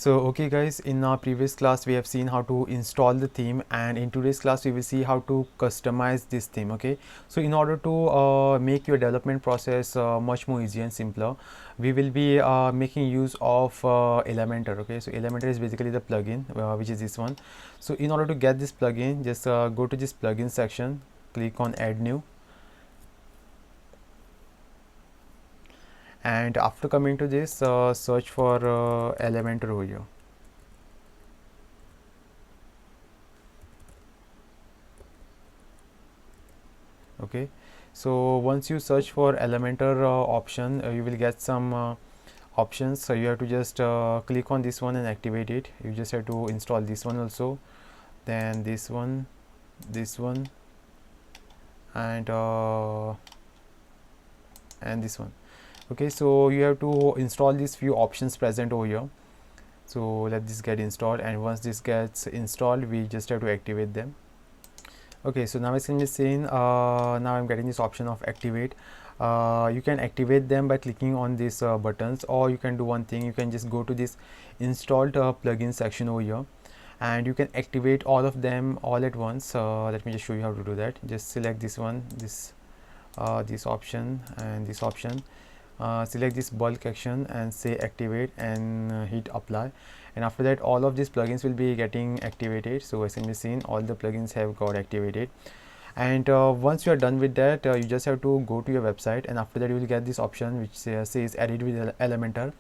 So okay guys, in our previous class we have seen how to install the theme, and in today's class we will see how to customize this theme. Okay, so in order to make your development process much more easier and simpler, we will be making use of Elementor. Okay, so Elementor is basically the plugin which is this one. So in order to get this plugin, just go to this plugin section, click on add new, and after coming to this, search for Elementor over here. Okay, so once you search for Elementor option, you will get some options. So you have to just click on this one and activate it. You just have to install this one also, then this one, and this one. Okay, so you have to install these few options present over here. So let this get installed, and once this gets installed, we just have to activate them. Okay, so now it's in the scene. Now I'm getting this option of activate. You can activate them by clicking on these buttons, or you can do one thing. You can just go to this installed plugin section over here, and you can activate all of them all at once. Let me just show you how to do that. Just select this one, this option and this option. Select this bulk action and say activate, and hit apply, and after that all of these plugins will be getting activated. So as in the scene, all the plugins have got activated, and once you are done with that, you just have to go to your website, and after that you will get this option which says edit with Elementor.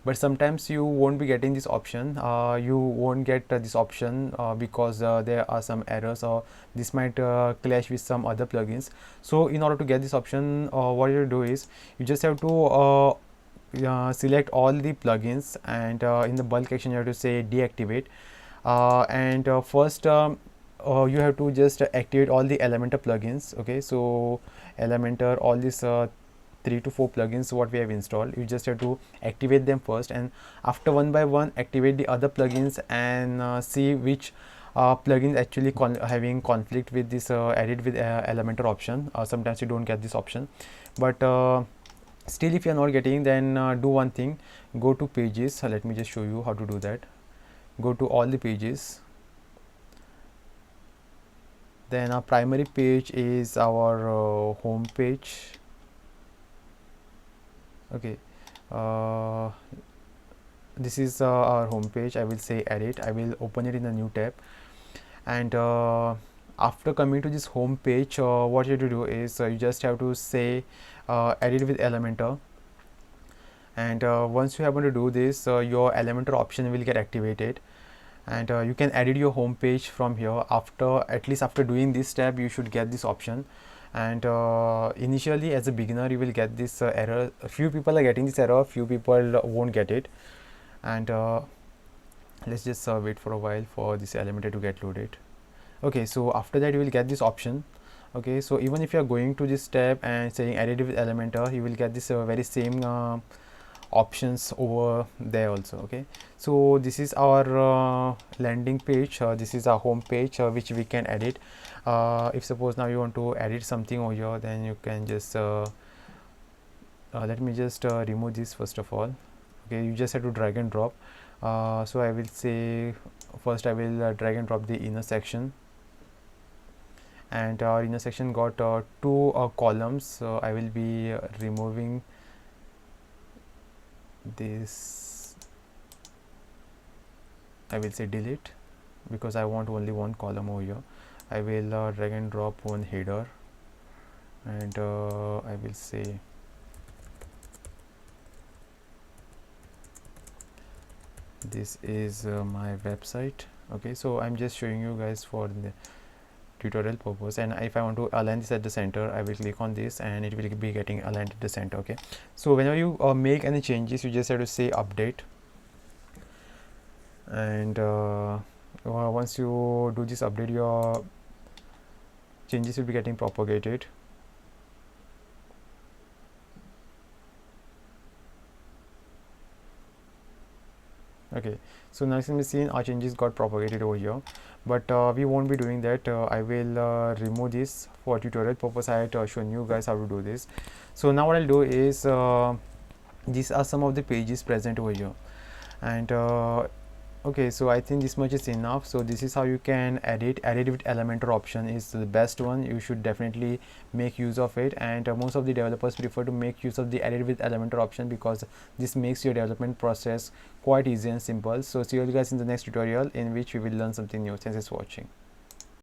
But sometimes you won't be getting this option. You won't get this option because there are some errors, or this might clash with some other plugins. So in order to get this option, what you do is you just have to select all the plugins, and in the bulk action you have to say deactivate, and first you have to just activate all the Elementor plugins. Okay, so Elementor, all these 3 to 4 plugins what we have installed, you just have to activate them first, and after one by one activate the other plugins, and see which plugins actually having conflict with this edit with Elementor option. Sometimes you don't get this option, but still if you are not getting, then do one thing, go to pages. Let me just show you how to do that. Go to all the pages, then our primary page is our home page. Okay, this is our home page. I will say edit. I will open it in a new tab, and after coming to this home page, what you have to do is you just have to say edit with Elementor, and once you happen to do this, your Elementor option will get activated, and you can edit your home page from here. At least after doing this step, you should get this option. And initially as a beginner you will get this error. A few people are getting this error, few people won't get it, and let's just wait for a while for this Elementor to get loaded. Okay, so after that you will get this option. Okay, so even if you are going to this tab and saying edit with Elementor, you will get this very same options over there also. Okay, so this is our landing page. This is our home page which we can edit. If suppose now you want to edit something over here, then you can just let me just remove this first of all. Okay, you just have to drag and drop. So I will say first I will drag and drop the inner section, and our inner section got 2 columns. So I will be removing this. I will say delete, because I want only one column over here. I will drag and drop one header, and I will say this is my website. Okay, so I'm just showing you guys for the tutorial purpose, and if I want to align this at the center, I will click on this and it will be getting aligned at the center. Okay, so whenever you make any changes, you just have to say update, and once you do this update, your changes will be getting propagated. Okay, so now you can see our changes got propagated over here, but we won't be doing that. I will remove this for tutorial purpose. I had shown you guys how to do this. So now what I'll do is these are some of the pages present over here, and Okay, so I think this much is enough. So this is how you can edit with Elementor option is the best one. You should definitely make use of it, and most of the developers prefer to make use of the edit with Elementor option because this makes your development process quite easy and simple. So see you guys in the next tutorial in which we will learn something new. Thanks for watching.